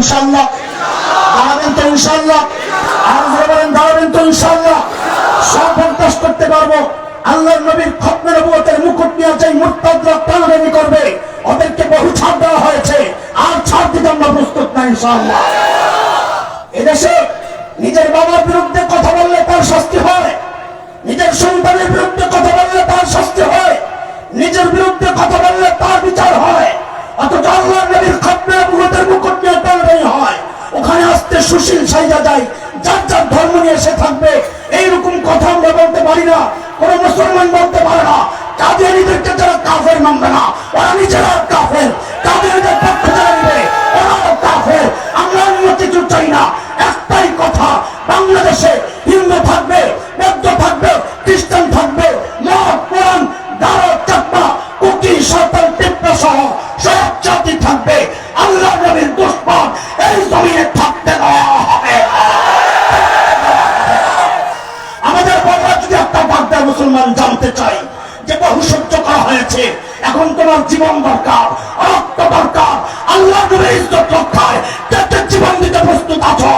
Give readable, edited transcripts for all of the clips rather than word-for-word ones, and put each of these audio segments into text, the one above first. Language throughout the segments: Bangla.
ইনশাআল্লাহ? দাঁড়াবেন তো ইনশাআল্লাহ? আর বলেন দাঁড়াবেন তো ইনশাআল্লাহ? সব বরদাস্ত করতে পারবো। আল্লাহর নবীর খতমে নবুয়তের মুকুট নিয়ে যে মুরতাদরা টানাটানি করবে ওদেরকে বহু ছাড় দেওয়া হয়েছে, আর ছাড় দিতে আমরা প্রস্তুত না ইনশাআল্লাহ। এদেশে নিজের বাবার বিরুদ্ধে কথা বললে তার শাস্তি হয়, নিজের সন্তানের বিরুদ্ধে কথা বললে তার শাস্তি হয়, নিজের বিরুদ্ধে কথা বললে তার বিচার হয়। অথচ আল্লাহর নবীর খতমে নবুয়তের মুকুট নিয়ে টানাটানি হয়, ওখানে আসতে সুশীল সাইজা যায়, যার যার ধর্ম নিয়ে সে থাকবে। এইরকম কথা আমরা বলতে পারি না, কোন মুসলমান বলতে পারে না। কাদিয়ানীদেরকে যারা কাফের মানবে না, ওরা নিজেরা কাফের। কাদিয়ানীদের পক্ষে যারা নেবে ওরাও কাফের। আমরা অন্য কিছু চাই না। একটাই কথা, বাংলাদেশে হিন্দু থাকবে, বৌদ্ধ থাকবে, খ্রিস্টান থাকবে, মদ, কোরআন, গারো, চাকমা, কুকি, সাঁওতাল, টিপ্পা সহ সব জাতি থাকবে। আল্লাহ নবীর দুশমন এই জমিনে থাকতে দেওয়া হবে। আমাদের বড়রা যদি একটা বাগদার মুসলমান জানতে চাই যে বহু সহ্য করা হয়েছে, এখন তোমার জীবন দরকার, রক্ত দরকার। আল্লাহ নবীর ইজ্জত রক্ষায় কে কে জীবন দিতে প্রস্তুত আছো?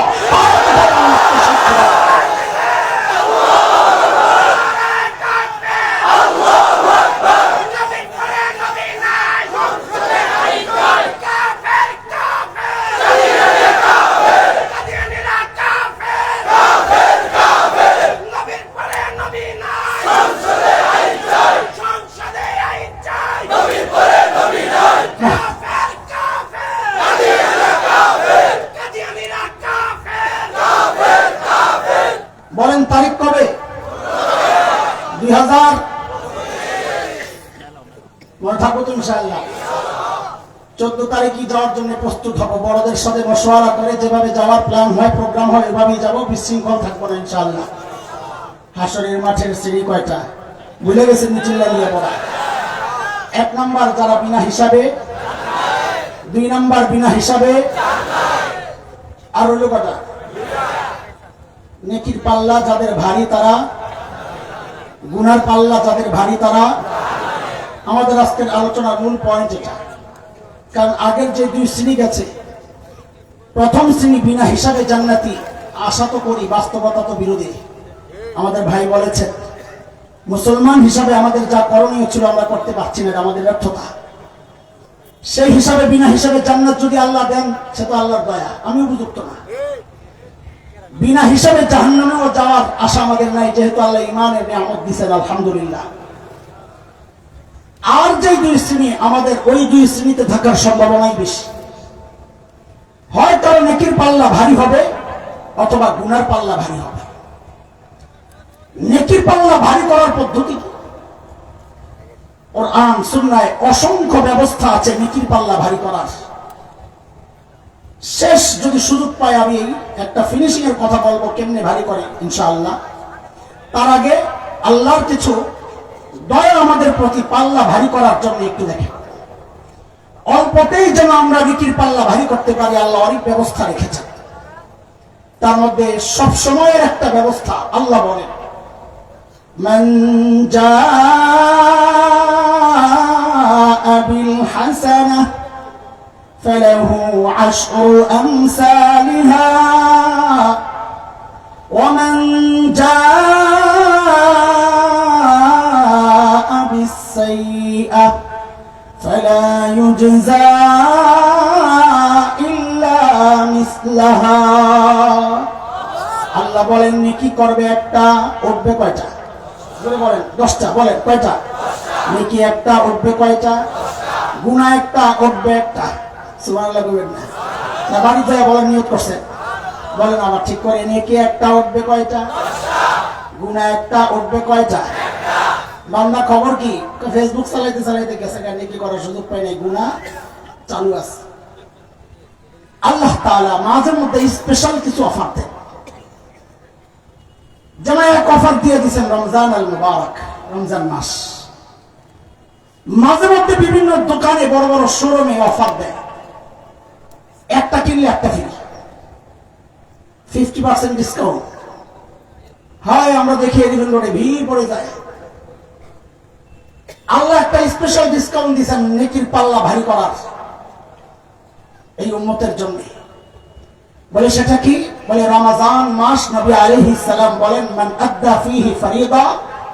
বলেন তারিখ কবে? 2000 মনে থাকবো তো ইনশাআল্লাহ। 14 তারিখই যাওয়ার জন্য প্রস্তুত হবো। বড়দের সাথে মশওয়ারা করে যেভাবে যাওয়ার প্ল্যান হয়, প্রোগ্রাম হয়, এভাবেই যাবো। বিশৃঙ্খল থাকবো না ইনশাআল্লাহ। হাসরের মাঠের সিঁড়ি কয়টা ভুলে গেছেন? নিচুল্লা নিয়ে পড়া। 1 নাম্বার যারা বিনা হিসাবে, 2 নাম্বার বিনা হিসাবে, আর হলো কটা? নেকির পাল্লা যাদের ভারী তারা, গুনার পাল্লা যাদের ভারী তারা। আমাদের আজকের আলোচনার মূল পয়েন্ট এটা। কারণ আগের যে 2 শ্রেণী গেছে, প্রথম শ্রেণী বিনা হিসাবে জান্নাতি, আশা তো করি, বাস্তবতা তো বিরোধী। আমাদের ভাই বলেছেন মুসলমান হিসাবে আমাদের যা করণীয় ছিল আমরা করতে পারছি না, আমাদের ব্যর্থতা। সেই হিসাবে বিনা হিসাবে জান্নাত যদি আল্লাহ দেন সে তো আল্লাহর দয়া, আমি উপযুক্ত না। বিনা হিসাবে জাহান্নামেও যাওয়ার আশা আমাদের নাই, যেহেতু আল্লাহ ঈমানের নিয়ামত দিয়েছেন আলহামদুলিল্লাহ। আর যে 2 শ্রেণী, আমাদের ওই 2 শ্রেণীতে থাকার সম্ভাবনাই বেশি। হয় কারো নেকির পাল্লা ভারী হবে, অথবা গুনার পাল্লা ভারী হবে। নেকির পাল্লা ভারী করার পদ্ধতি কোরআন সুন্নাহয় অসংখ্য ব্যবস্থা আছে নেকির পাল্লা ভারী করার। শেষ যদি সুযোগ পাই আমি একটা ফিনিশিং এর কথা বলবো কেমনে ভারী করে ইনশাআল্লাহ। তার আগে আল্লাহর কিছু দয়া আমাদের প্রতি পাল্লা ভারী করার জন্য একটু দেখেন। অল্পতেই যেন আমরা নেকির পাল্লা ভারী করতে পারি, আল্লাহ অনেক ব্যবস্থা রেখেছেন। তার মধ্যে সব সময়ের একটা ব্যবস্থা, আল্লাহ বলেন মান জাআ বিল হাসানাহ فله عشر أمثالها ومن جاء بالسيئة فلا يجزى إلا مثلها। আল্লাহ বলেন নেকি করবে একটা, উঠবে কয়টা? বলেন 10টা। বলেন কয়টা? নেকি একটা, উঠবে কয়টা? গুনাহ একটা, উঠবে একটা। সুবহানাল্লাহ বলবেন না? না বাড়ি যায় বলেন নিয়ত করছেন? বলেন আবার ঠিক করে। নেকি একটা, উঠবে কয়টা? গুনাহ একটা, উঠবে কয়টা? বান্দা খবর কি? ফেসবুক চালাইতে চালাইতে গেছে, নেকি করার সুযোগ পাই নাই, গুনাহ চালু আছে। আল্লাহ তাআলা মাঝে মধ্যে স্পেশাল কিছু অফার দেন। যেমন এক অফার দিয়ে দিয়েছেন রমজান আল মুবারক, রমজান মাস। মাঝে মধ্যে বিভিন্ন দোকানে বড় বড় শোরুমে অফার দেয়, একটা কিনলে একটা ফ্রি, 50% ডিসকাউন্ট হয়। আমরা দেখি এদিন রোডে ভিড় পড়ে যায়। আল্লাহ একটা স্পেশাল ডিসকাউন্ট দিয়েছেন নেকির পাল্লা ভারী করার এই উম্মতের জন্য। বলে সেটা কি? বলে রমজান মাস নবী আলাইহিস সালাম বলেন, মান আদ্দা ফীহি ফরিদা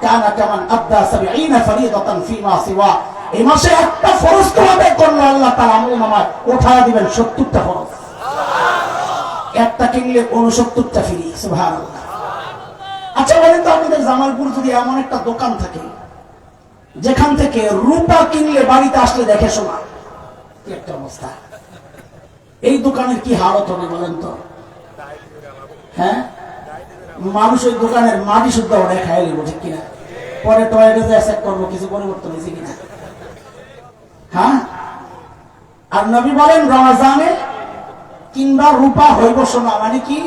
কানা কামান আদ্দা 70 ফরিদাতান ফীমা সিওয়া। এই মাসে একটা ফরজ তোমাদের করলে আল্লাহ তার আমলনামায় উঠায়া দিবেন 70টা ফরজ। একটা কিনলে 69টা ফ্রি। সুবহানাল্লাহ। আচ্ছা বলেন তো, আপনাদের জামালপুর যদি এমন একটা দোকান থাকে যেখান থেকে রূপা কিনলে বাড়িতে আসলে দেখে শোনা, কি একটা অবস্থা, এই দোকানের কি হালত হবে বলেন তো? হ্যাঁ, মানুষ ওই দোকানের মাটি শুদ্ধ ওটা খাই লিব, ঠিক কিনা? পরে টয়লেটে চেক করবো কিছু পরিবর্তন হয়েছে কিনা। হ্যাঁ, আর নবী বলেন রমজানে কিংবা রূপা হইব সোনা, মানে কি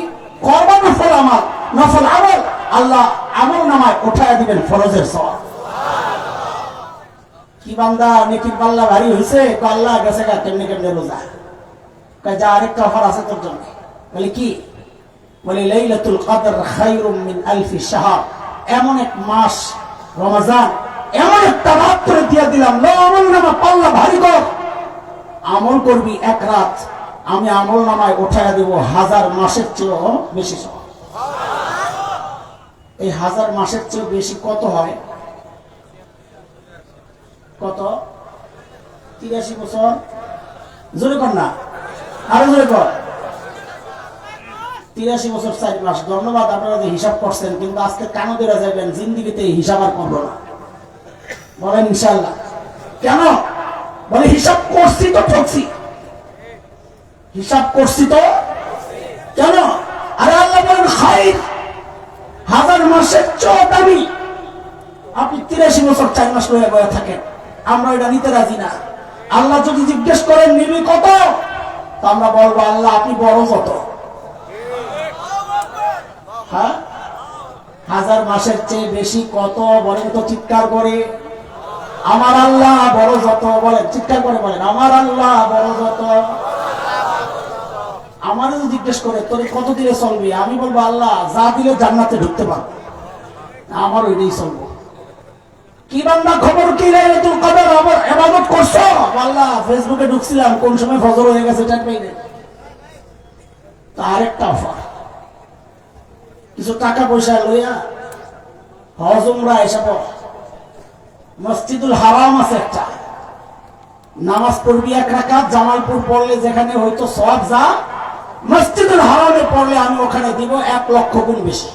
করবা নফল আমল, নফল আমল আল্লাহ আমল নামায় উঠায় দিবেন ফরজের সওয়াব। কি বান্দা নেকির পাল্লা ভারী হয়েছে, আল্লাহ গেছে গা কেমনে কেমনে রোজা, যা আরেকটা অফার আছে তোর জন্য। বলে কি? বলে লাইলাতুল কদর খায়রুম মিন আলফি শাহর, এমন এক মাস রমজান, এমন একটা রাত করে দিয়ে দিলাম, লো আমল নামা পাল্লা ভারী কর, আমল করবি এক রাত, আমি আমল নামায় উঠাইয়া দেব 1000 মাসের চেয়েও বেশি সওয়াব। এই 1000 মাসের চেয়ে বেশি কত হয়? কত? 83 বছর। জোরে কর না, আরো জোরে কর। 83 বছর 4 মাস। ধন্যবাদ, আপনারা যে হিসাব করছেন, কিন্তু আজকে কানো দেওয়া যাবেন, জিন্দিগিতে হিসাব আর করবো না। বলেন ইনশাআল্লাহ। কেন? বলে হিসাব করছি তো ঠকছি, হিসাব করছি তো কেন? আরে আল্লাহ বলেন খায়র, 1000 মাসের চেয়ে দামি। আপনি 83 বছর 4 মাস লয়ে বয়ে থাকেন, আমরা এটা নিতে রাজি না। আল্লাহ যদি জিজ্ঞেস করেন নিবি কত, তো আমরা বলবো আল্লাহ আপনি বড় কত। হ্যাঁ, 1000 মাসের চেয়ে বেশি কত বলেন তো চিৎকার করে? আমার আল্লাহ বড় যত, বলেন চিৎকার করে বলেন আমার আল্লাহ বড় যত। আমারও জিজ্ঞেস করে তোর কত দিলে চলবি, আমি বলবো আল্লাহ যা দিলে জান্নাতে ঢুকতে পারবো, আমার ওইটাই চলবো। কি বান্দা খবর কি লাইলাতুল কদর আবার ইবাদত করছো? আল্লাহ ফেসবুকে ঢুকছিলাম, কোন সময় ফজর হয়ে গেছে টের পাই না। তো আরেকটা অফার, কিছু টাকা পয়সা লইয়া হজ উমরা এসব, মসজিদুল হারাম আছে একটা, নামাজ পড়বি 1 রাকাত, জামালপুর পড়লে যেখানে হয়তো সওয়াব যা, মসজিদুল হারামে পড়লে আমি ওখানে দিব 1 লক্ষ গুণ বেশি।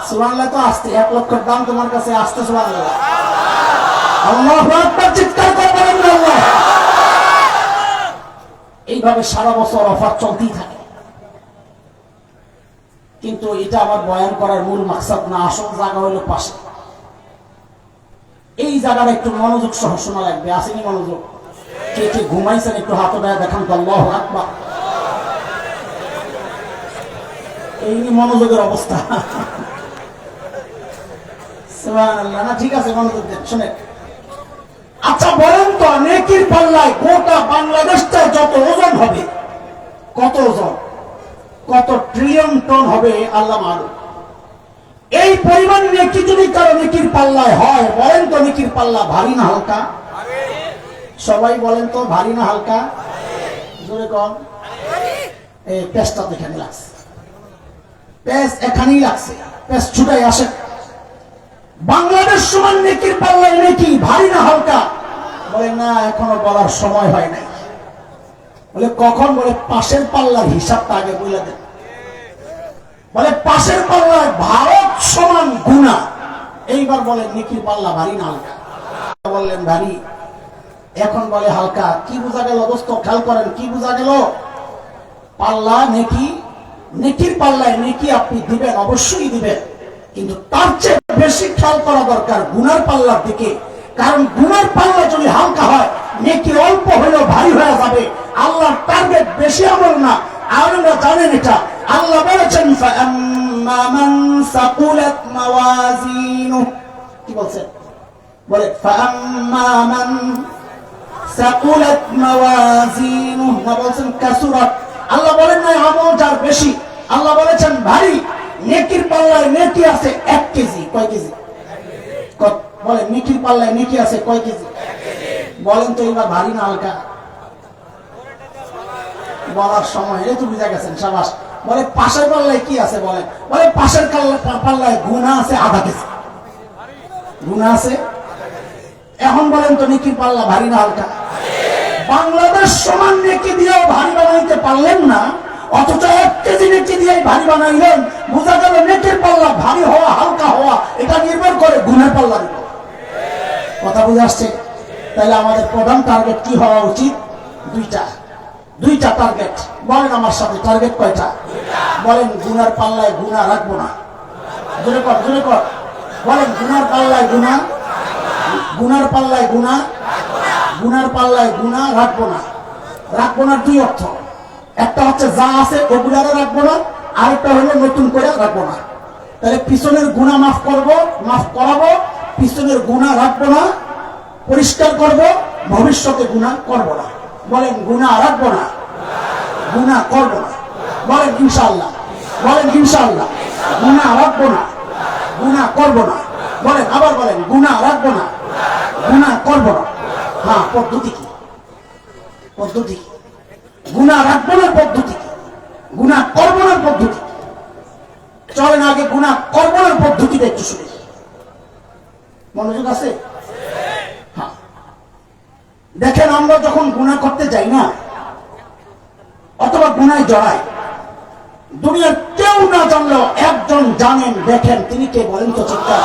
সুবহানাল্লাহ। তো আসতে 1 লক্ষের দাম তোমার কাছে আসতে, সুবহানাল্লাহ। আল্লাহু আকবার, চিৎকার করে বলেন আল্লাহ। এইভাবে সারা বছর অফার চলতেই থাকে, কিন্তু এটা আমার বয়ান করার মূল মাকসাদ না। আসল জায়গা হলো পাশে। এই জায়গাটা একটু মনোযোগ সহ শোনা লাগবে। আসেনি মনোযোগ? কে কে ঘুমাইছেন একটু হাত উঠায় দেখান তো। আল্লাহু আকবার। এই মনোযোগের অবস্থা। সুবহানাল্লাহ। না ঠিক আছে, মনোযোগ দেন, শুনে। আচ্ছা বলেন তো, নেকির পাল্লায় গোটা বাংলাদেশটা যত ওজন হবে, কত ওজন, কত ট্রিলিয়ন টন হবে আল্লাহ মালুম। এই পরিমাণ নেকি যদি কারো নেকির পাল্লায় হয়, বলেন তো নেকির পাল্লা ভারী না হালকা? সবাই বলেন তো ভারী না হালকা? জোরে কম। এই পেস্টটা এখানে লাগছে, পেস্ট এখানেই লাগছে, পেস্ট ছুটাই আসে। বাংলাদেশ সমান নেকির পাল্লায় নেকি ভারী না হালকা? বলে না, এখনো বলার সময় হয় নাই। বলে কখন? বলে পাশের পাল্লার হিসাবটা আগে বলে দেন। বলে পাশের পাল্লায় ভারত সমান গুনাহ। এইবার বলেন নেকির পাল্লা ভারী না হালকা? বললেন ভারী, এখন বলে হালকা। কি বোঝা গেল দোস্ত? খেয়াল করেন, কি বোঝা গেল? পাল্লা নেকি, নেকির পাল্লায় নেকি আপনি দিবেন, অবশ্যই দিবেন, কিন্তু তার চেয়ে বেশি খেয়াল করা দরকার গুনার পাল্লার দিকে। কারণ গুনার পাল্লা যদি হালকা হয়, নেকি অল্প হলেও ভারী হয়ে যাবে। আল্লাহর টার্গেট বেশি আমল না। আর আমরা জানেন এটা, আল্লাহ বলেছেন ফাআম্মা মান সাকুলাত মাওয়াজিনুহু। কি বলছেন? বলে ফাআম্মা মান সাকুলাত মাওয়াজিনুহু, না বলছেন কাসুরাত। আল্লাহ বলেন না আমল যার বেশি, আল্লাহ বলেছেন ভারী। নেকির পাল্লায় নেকি আছে 1 কেজি। কয় কেজি? বলেন নেকির পাল্লায় নেকি আছে কয় কেজি? বলেন তো এবার ভারী না হালকা? বলার সময় এই তো বুঝা গেছেন সাবাস। বলে পাশের পাল্লায় কি আছে বলে, বলে পাশের পাল্লায় গুনাহ আছে আধা কেজি, গুনাহ আছে। এখন বলেন তো নেকির পাল্লা ভারী না হালকা? বাংলাদেশ সমান নেকি দিয়েও ভারী বানাইতে পারলেন না, অথচ 1 কেজি নেকি দিয়ে ভারী বানাইলেন। বোঝা গেল নেকির পাল্লা ভারী হওয়া হালকা হওয়া এটা নির্ভর করে গুণের পাল্লার উপর। কথা বুঝে আসছে? তাহলে আমাদের প্রধান টার্গেট কি হওয়া উচিত? দুইটা টার্গেট। বলেন আমার সাথে, টার্গেট কয়টা? বলেন গুনার পাল্লায় গুনাহ রাখবো না। জোরে কর। বলেন গুনার পাল্লায় গুনাহ, গুনার পাল্লায় গুনাহ, গুনার পাল্লায় গুনাহ রাখবো না। রাখবো না দুই অর্থ, একটা হচ্ছে যা আছে ওগুলারে রাখবো না, আরেকটা হলো নতুন করে রাখবো না। তাহলে পিছনের গুনাহ মাফ করাবো, পিছনের গুনাহ রাখবো না, পরিষ্কার করব, ভবিষ্যতে গুনাহ করব না। বলেন গুনাহ রাখবো না, গুনাহ করব না। বলেন ইনশাআল্লাহ, বলেন ইনশাআল্লাহ। গুনাহ রাখবো না, গুনাহ করব না। বলেন আবার বলেন গুনাহ রাখবো না, গুনাহ করব না। হ্যাঁ, পদ্ধতি কি? গুনাহ রাখবো না পদ্ধতি কি? গুনাহ করব না পদ্ধতি। চলেন আগে গুনাহ করব না পদ্ধতিটা একটু শুনি। মনোযোগ আছে? হ্যাঁ, দেখেন আমরা যখন গুনাহ করতে যাই না অথবা গুনায় জড়াই, দুনিয়ার কেউ না জানলেও একজন জানেন। দেখেন তিনি কে বলেন তো? চিৎকার